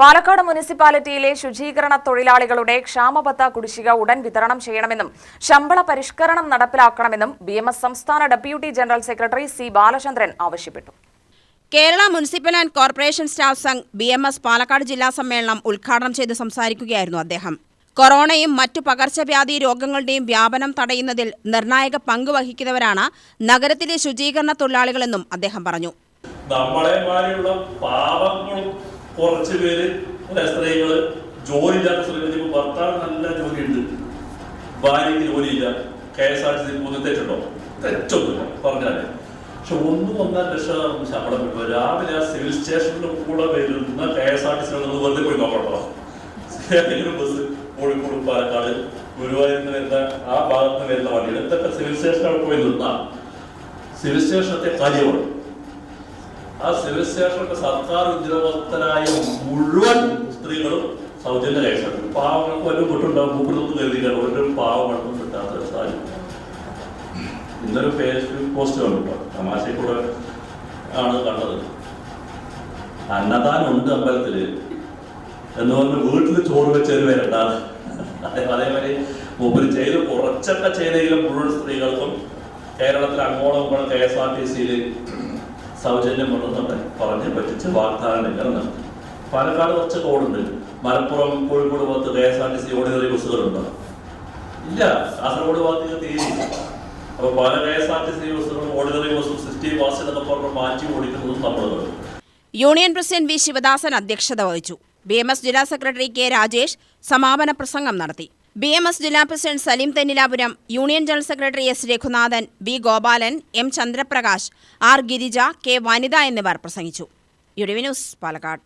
പാലക്കാട് മുനിസിപ്പാലിറ്റിയിലെ ശുചീകരണ തൊഴിലാളികളുടെ ക്ഷാമബത്ത കുടിശ്ശിക ഉടൻ വിതരണം ചെയ്യണമെന്നും ശമ്പള പരിഷ്കരണം നടപ്പിലാക്കണമെന്നും ബിഎംഎസ് സംസ്ഥാന deputy general secretary C Balachandran ആവശ്യപ്പെട്ടു. Kerala municipal and corporation staff Sangh BMS Palakkad ജില്ലാ സമ്മേളനം ഉദ്ഘാടനം ചെയ്ത് സംസാരിക്കുകയായിരുന്നു അദ്ദേഹം. കൊറോണയും മറ്റു പകർച്ചവ്യാധി രോഗങ്ങളുടെയും വ്യാപനം തടയുന്നതിൽ നിർണായക പങ്ക് വഹിക്കുന്നവരാണ് നഗരത്തിലെ ശുചീകരണ തൊഴിലാളികളെന്നും അദ്ദേഹം പറഞ്ഞു. കുറച്ച് പേര് സ്ത്രീകള് ജോലിയില്ലാത്ത സ്ത്രീകൾ ഭർത്താവ് നല്ല ജോലിയുണ്ട്, ഭാര്യയ്ക്ക് ജോലിയില്ല, KSRTC തെറ്റുണ്ടോ? തെറ്റൊന്നുമില്ല പറഞ്ഞാല്. പക്ഷെ 1.5 ലക്ഷം ശമ്പളം കിട്ടും. രാവിലെ ആ സിവിൽ സ്റ്റേഷനിൽ കൂടെ വരുന്ന KSRTC വെറുതെ പോയി നോക്കട്ടോ. ഏതെങ്കിലും ബസ് കോഴിക്കോട്, പാലക്കാട്, ഗുരുവായൂരിൽ വരുന്ന ആ ഭാഗത്ത് വരുന്ന വണ്ടികൾ എന്തൊക്കെ സിവിൽ സ്റ്റേഷനിൽ പോയി നിന്നാൽ സിവിൽ സ്റ്റേഷനത്തെ കാര്യമാണ്. ആ സിവിൽ സ്റ്റേഷനൊക്കെ സർക്കാർ ഉദ്യോഗസ്ഥരായ മുഴുവൻ സ്ത്രീകളും സൗജന്യ KSRTC. പാവങ്ങൾക്ക് വല്ലതും കിട്ടുണ്ടാവും, മൂപ്പറൊന്നും കരുതിയില്ല, ഒരു പാവങ്ങൾക്കും കിട്ടാത്ത സാഹചര്യം. ഇന്നൊരു ഫേസ്ബുക്ക് പോസ്റ്റ് കണ്ടു, തമാശയിൽ കൂടെ ആണ് കണ്ടത്. അന്നദാനം ഉണ്ട് അമ്പലത്തില് എന്ന് പറഞ്ഞ് വീട്ടിൽ ചോറ് വെച്ചൊരു പേരുണ്ടാണ്. അതേമാതിരി മൂപ്പര് ചെയ്ത് കുറച്ചൊക്കെ ചെയ്തെങ്കിലും മുഴുവൻ സ്ത്രീകൾക്കും കേരളത്തിൽ അങ്ങോളം KSRTCയിൽ സൗജന്യം കൊണ്ടുവന്നൊക്കെ പറഞ്ഞ് പറ്റിച്ച് വാഗ്ദാനം നടത്തി. പാലക്കാട് കുറച്ച് റോഡുണ്ട്, മലപ്പുറം കോഴിക്കോട് ഭാഗത്ത് KSRTC ഓർഡിനറി ബസ്സുകളുണ്ടോ? ഇല്ല. കാസർഗോഡ് ഭാഗത്ത് തീരെയില്ല. അപ്പൊ പല KSRTC ബസ്സുകളും ഓർഡിനറി ബസ്സും സിറ്റി ബസ് എന്നൊക്കെ പറഞ്ഞ് മാറ്റി ഓടിക്കുന്നതും നമ്മൾ കണ്ടു. യൂണിയൻ പ്രസിഡന്റ് വി ശിവദാസൻ അധ്യക്ഷത വഹിച്ചു. ബിഎംഎസ് ജില്ലാ സെക്രട്ടറി കെ രാജേഷ് സമാപന പ്രസംഗം നടത്തി. ബിഎംഎസ് ജില്ലാ president Saleem Thennilapuram, union general secretary S Raghunathan, B Gopalan, M Chandraprakash, R Girija, K Vanitha എന്നിവർ പ്രസംഗിച്ചു. UDV news, Palakkad.